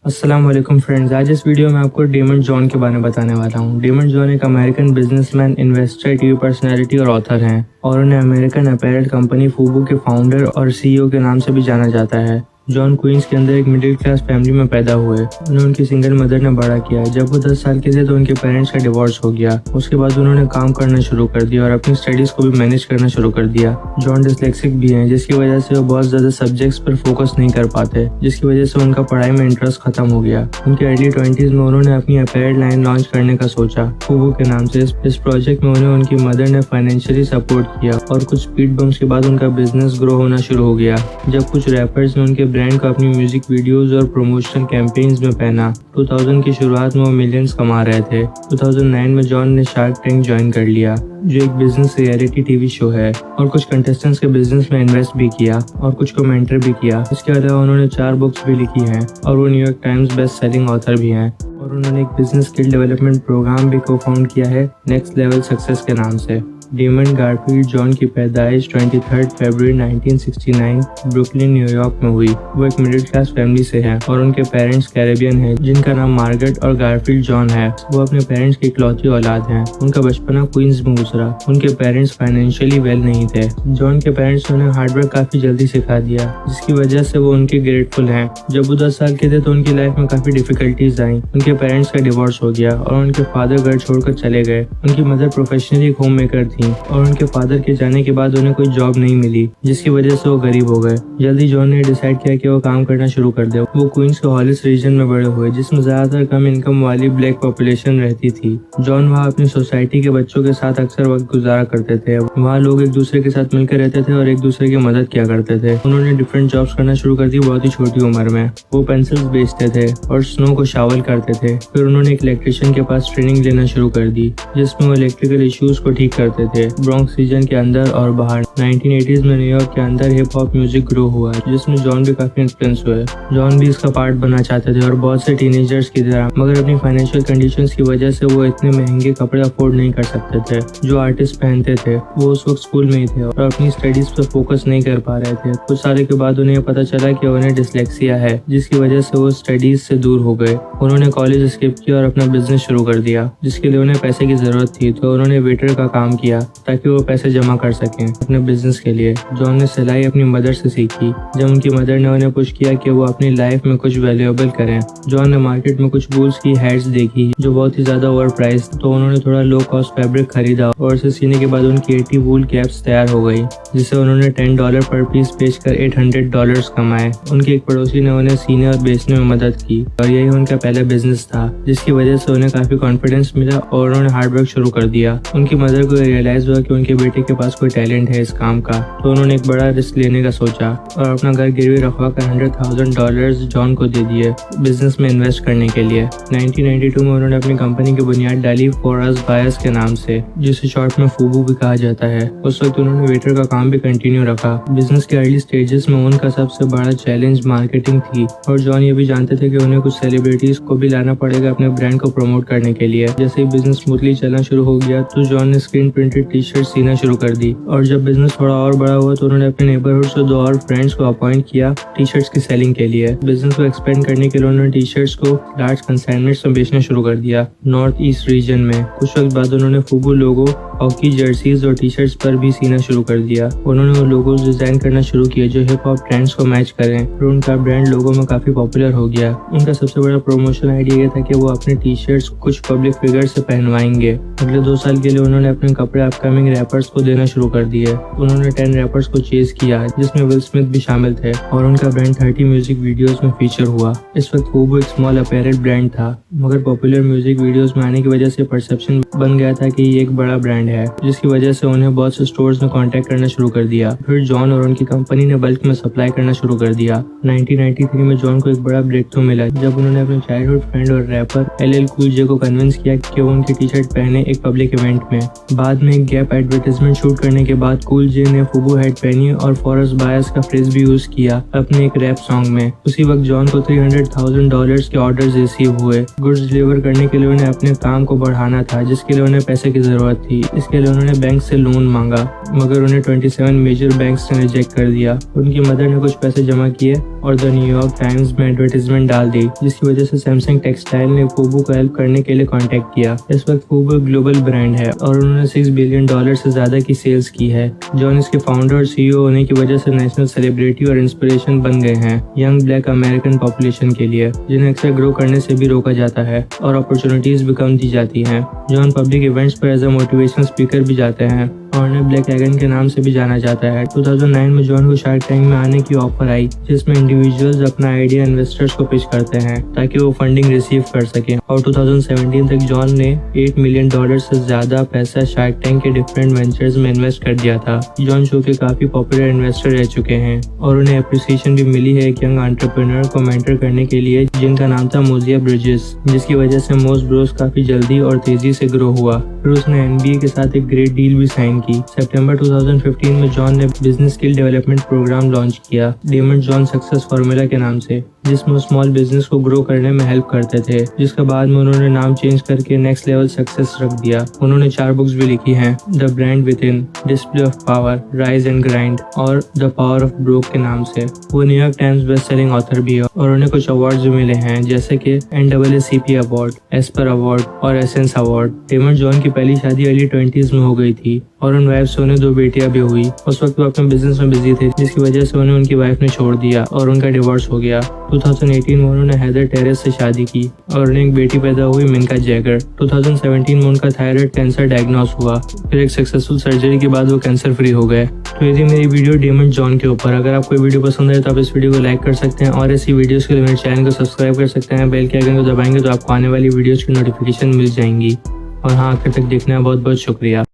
अस्सलाम वालेकुम फ्रेंड्स। आज इस वीडियो में आपको डेमन जॉन के बारे में बताने वाला हूँ। डेमन जॉन एक American businessman, investor, TV personality और ऑथर हैं और उन्हें अमेरिकन अपैरल कंपनी फूबू के फाउंडर और सीईओ के नाम से भी जाना जाता है। जॉन क्वींस के अंदर एक मिडिल क्लास फैमिली में पैदा हुए। उन्हें उनकी सिंगल मदर ने बड़ा किया। जब वो 10 साल के थे तो उनके पेरेंट्स का डिवोर्स हो गया। उसके बाद उन्होंने काम करना शुरू कर दिया और अपनी स्टडीज को भी मैनेज करना शुरू कर दिया। जॉन डिस्लेक्सिक भी हैं, जिसकी वजह से वो बहुत ज्यादा सब्जेक्ट्स पर फोकस नहीं कर पाते, जिसकी वजह से उनका पढ़ाई में इंटरेस्ट खत्म हो गया। उनके अर्ली 20s में उन्होंने अपनी अपैरल लाइन लॉन्च करने का सोचा, फूबू के नाम से। इस प्रोजेक्ट में उन्हें उनकी मदर ने फाइनेंशियली सपोर्ट किया और कुछ स्पीड बम्स के बाद उनका बिजनेस ग्रो होना शुरू हो गया। जब कुछ रैपर्स ने उनके ब्रांड को अपनी म्यूजिक वीडियोस और प्रमोशनल कैंपेन्स में पहना। 2000 की शुरुआत में वो मिलियंस कमा रहे थे। 2009 में जॉन ने शार्क टैंक ज्वाइन कर लिया, जो एक बिजनेस रियलिटी टीवी शो है, और कुछ कंटेस्टेंट्स के बिजनेस में इन्वेस्ट भी किया और कुछ को मेंटर भी किया। इसके अलावा उन्होंने 4 बुक्स भी लिखी हैं और वो New York times best selling author भी हैं। और उन्होंने एक बिजनेस स्किल डेवलपमेंट प्रोग्राम भी को फाउंड किया है, नेक्स्ट लेवल सक्सेस के नाम से। डेमन गारफील्ड जॉन की पैदाइश 23 फरवरी 1969 ब्रुकलिन, न्यूयॉर्क में हुई। वो एक मिडिल क्लास फैमिली से हैं और उनके पेरेंट्स कैरेबियन हैं, जिनका नाम मार्गरेट और गारफील्ड जॉन है। वो अपने पेरेंट्स की इकलौती औलाद हैं। उनका बचपना क्वींस में गुजरा। उनके पेरेंट्स फाइनेंशियली वेल नहीं थे। जॉन के पेरेंट्स ने उन्हें हार्डवर्क काफी जल्दी सिखा दिया, जिसकी वजह से वो उनके ग्रेटफुल हैं। जब वो 10 साल के थे तो उनकी लाइफ में काफी डिफिकल्टीज आई। उनके पेरेंट्स का डिवोर्स हो गया और उनके फादर घर छोड़कर चले गए। उनकी मदर प्रोफेशनली एक होम मेकर थी और उनके फादर के जाने के बाद उन्हें कोई जॉब नहीं मिली, जिसकी वजह से वो गरीब हो गए। जल्दी जॉन ने डिसाइड किया कि वो काम करना शुरू कर दे। वो क्वींस के हॉलिस रीजन में बड़े हुए, जिसमें ज्यादातर कम इनकम वाली ब्लैक पॉपुलेशन रहती थी। जॉन वहाँ अपनी सोसाइटी के बच्चों के साथ अक्सर वक्त गुजारा करते थे। वहाँ लोग एक दूसरे के साथ मिलकर रहते थे और एक दूसरे की मदद किया करते थे। उन्होंने डिफरेंट जॉब्स करना शुरू कर दी बहुत ही छोटी उम्र में। वो पेंसिल्स बेचते थे और स्नो को शावल करते थे। फिर उन्होंने एक इलेक्ट्रिशियन के पास ट्रेनिंग लेना शुरू कर दी, जिसमें वो इलेक्ट्रिकल इश्यूज को ठीक करते थे। ब्रॉन्क्स रीजन के अंदर और बाहर 1980s में न्यूयॉर्क के अंदर हिप हॉप म्यूजिक ग्रो हुआ, जिसमें जॉन भी काफी इन्फ्लुएंस हुए। जॉन भी इसका पार्ट बनना चाहते थे और बहुत से टीनेजर्स की तरह, मगर अपनी फाइनेंशियल कंडीशंस की वजह से वो इतने महंगे कपड़े अफोर्ड नहीं कर सकते थे जो आर्टिस्ट पहनते थे। वो उस वक्त स्कूल में ही थे और अपनी स्टडीज पर फोकस नहीं कर पा रहे थे। कुछ सालों के बाद उन्हें पता चला कि उन्हें डिसलेक्सिया है, जिसकी वजह से वो स्टडीज से दूर हो गए। उन्होंने कॉलेज स्किप किया और अपना बिजनेस शुरू कर दिया, जिसके लिए उन्हें पैसे की जरूरत थी। तो उन्होंने वेटर का काम किया ताकि वो पैसे जमा कर सकें अपने बिजनेस के लिए। जॉन ने सिलाई अपनी मदर से सीखी। जब उनकी मदर ने उन्हें पुश किया कि वो अपनी लाइफ में कुछ वैल्यूएबल करें, जॉन ने मार्केट में कुछ वूल्स की हैट्स देखी जो बहुत ही ज्यादा ओवर प्राइस, तो उन्होंने थोड़ा लो कॉस्ट फैब्रिक खरीदा और इसे सीने के बाद उनकी 80 वूल कैप्स तैयार हो गई, जिसे उन्होंने $10 पर पीस बेचकर $800 कमाए। उनके एक पड़ोसी ने उन्हें सीने और बेचने में मदद की और यही उनका पहला बिजनेस था, जिसकी वजह से उन्हें काफी कॉन्फिडेंस मिला और उन्होंने हार्डवर्क शुरू कर दिया। उनकी मदर को रियलाइज हुआ कि उनके बेटे के पास कोई टैलेंट है इस काम का, तो उन्होंने एक बड़ा रिस्क लेने का सोचा और अपना घर गिरवी रखवा कर $100,000 जॉन को दे दिए बिजनेस में इन्वेस्ट करने के लिए। 1992 में उन्होंने अपनी कंपनी की बुनियाद डाली फॉर अस बायर्स के नाम से, जिसे शॉर्ट में फूबू भी कहा जाता है। उस वक्त उन्होंने वेटर का काम भी कंटिन्यू रखा। बिजनेस के अर्ली स्टेजेस में उनका सबसे बड़ा चैलेंज मार्केटिंग थी और जॉन ये भी जानते थे कि उन्हें कुछ सेलिब्रिटीज को भी लाना पड़ेगा अपने ब्रांड को प्रमोट करने के लिए। जैसे ही बिजनेस स्मूथली चलना शुरू हो गया तो जॉन ने स्क्रीन प्रिंटेड टी शर्ट सीना शुरू कर दी और जब बिजनेस थोड़ा और बड़ा हुआ तो उन्होंने अपने नेबरहुड से 2 और फ्रेंड्स को अपॉइंट किया टी शर्ट्स की सेलिंग के लिए। बिजनेस को एक्सपेंड करने के लिए उन्होंने टी शर्ट्स को लार्ज कंसाइनमेंट्स में बेचना शुरू कर दिया नॉर्थ ईस्ट रीजन में। कुछ वक्त बाद उन्होंने फूबू लोगो, हॉकी जर्सीज और टी शर्ट्स पर भी सीना शुरू कर दिया। उन्होंने वो लोगोज डिजाइन करना शुरू किए जो हिप हॉप ट्रेंड्स को मैच करें और उनका ब्रांड लोगों में काफी पॉपुलर हो गया। उनका सबसे बड़ा प्रमोशन आइडिया ये था कि वो अपने टी शर्ट्स कुछ पब्लिक फिगर से पहनवाएंगे। अगले 2 साल के लिए उन्होंने अपने कपड़े अपकमिंग रैपर्स को देना शुरू कर दिए। उन्होंने 10 रैपर्स को चेज किया, जिसमें विल स्मिथ भी शामिल थे और उनका ब्रांड 30 म्यूजिक वीडियोस में फीचर हुआ। इस वक्त फूबू एक स्मॉल अपैरल ब्रांड था, मगर पॉपुलर म्यूजिक वीडियोस में आने की वजह से परसेप्शन बन गया था कि ये एक बड़ा ब्रांड है, जिसकी वजह से उन्हें बहुत से स्टोर्स में कांटेक्ट करना शुरू कर दिया। फिर जॉन और उनकी कंपनी ने बल्क में सप्लाई करना शुरू कर दिया। 1993 में जॉन को एक बड़ा ब्रेक थ्रू मिला जब उन्होंने अपने चाइल्डहुड फ्रेंड और रैपर LL कूल जे को कन्विंस किया कि वो उनकी टी शर्ट पहने एक पब्लिक इवेंट में। बाद में में एक गैप एडवर्टाइजमेंट शूट करने के बाद कूल जे ने फूबू हेड पहनी और फॉरेस्ट बायस का फ्रेज भी यूज किया अपने एक रैप सॉन्ग में। उसी वक्त जॉन को $300,000 के ऑर्डर्स रिसीव हुए। गुड्स डिलीवर करने के लिए उन्हें अपने काम को बढ़ाना था, जिसके लिए उन्हें पैसे की जरूरत थी। इसके लिए उन्होंने बैंक से लोन मांगा, मगर उन्हें 27 मेजर बैंक्स ने रिजेक्ट कर दिया। उनकी मदर ने कुछ पैसे जमा किए और द न्यूयॉर्क टाइम्स में एडवर्टाइजमेंट डाल दी, जिसकी वजह से सैमसंग टेक्सटाइल ने फूबू को हेल्प करने के लिए कांटेक्ट किया। इस वक्त फूबू एक ग्लोबल ब्रांड है और उन्होंने $6 बिलियन से ज्यादा की सेल्स की है। जॉन इसके फाउंडर और सीईओ होने की वजह से नेशनल सेलिब्रिटी और इंस्पिरेशन बन गए हैं यंग ब्लैक अमेरिकन पॉपुलेशन के लिए, जिन्हें अक्सर ग्रो करने से भी रोका जाता है और अपॉर्चुनिटीज भी कम दी जाती हैं। जॉन पब्लिक इवेंट्स पर एज अ मोटिवेशनल स्पीकर भी जाते हैं और उन्हें ब्लैक एगन के नाम से भी जाना जाता है। 2009 में जॉन को शार्क टैंक में आने की ऑफर आई, जिसमें इंडिविजुअल्स अपना आइडिया इन्वेस्टर्स को पिच करते हैं ताकि वो फंडिंग रिसीव कर सकें। और 2017 तक जॉन ने $8 मिलियन से ज्यादा पैसा शार्क टैंक के डिफरेंट वेंचर्स में इन्वेस्ट कर दिया था। जॉन शो के काफी पॉपुलर इन्वेस्टर रह चुके हैं और उन्हें अप्रिसिएशन भी मिली है एक यंग एंटरप्रेन्योर को मेंटर करने के लिए, जिनका नाम था मोजिया ब्रिजेस, जिसकी वजह से मोस्ट ब्रोस काफी जल्दी और तेजी से ग्रो हुआ। फिर उसने NBA के साथ एक ग्रेट डील भी साइन की। सितंबर 2015 में जॉन ने business skill development program launch किया डेमंड जॉन सक्सेस फॉर्मूला के नाम से, जिसमें वो स्मॉल बिजनेस को ग्रो करने में हेल्प करते थे, जिसके बाद में उन्होंने नाम चेंज करके नेक्स्ट लेवल सक्सेस रख दिया। उन्होंने 4 बुक्स भी लिखी हैं, the brand with in, display of power, rise and grind और द पावर ऑफ ब्रोक के नाम से। वो New York times best selling author भी है और उन्हें कुछ अवार्ड्स भी मिले हैं, जैसे कि NAACP अवार्ड, एस्पर अवार्ड और एसेंस अवार्ड। डेमंड जॉन की पहली शादी अर्ली 20s में हो गई थी और उन वाइफ से उन्हें 2 बेटियां भी हुई। उस वक्त वो अपने बिजनेस में बिजी थे, जिसकी वजह से उन्हें उनकी वाइफ ने छोड़ दिया और उनका डिवोर्स हो गया। 2018 में उन्होंने हेदर टेरेस से शादी की और उन्हें एक बेटी पैदा हुई, मिन्का जैगर। 2017 में उनका थायराइड कैंसर डायग्नोस हुआ, फिर एक सक्सेसफुल सर्जरी के बाद वो कैंसर फ्री हो गए। तो ये थी मेरी वीडियो डेमंड जॉन के ऊपर। अगर आपको वीडियो पसंद आए तो आप इस वीडियो को लाइक कर सकते हैं और ऐसी वीडियोस के लिए मेरे चैनल को सब्सक्राइब कर सकते हैं। बेल के आइकन को दबाएंगे तो आपको आने वाली वीडियोस की नोटिफिकेशन मिल जाएंगी। और हाँ, आखिर तक देखने का बहुत बहुत शुक्रिया।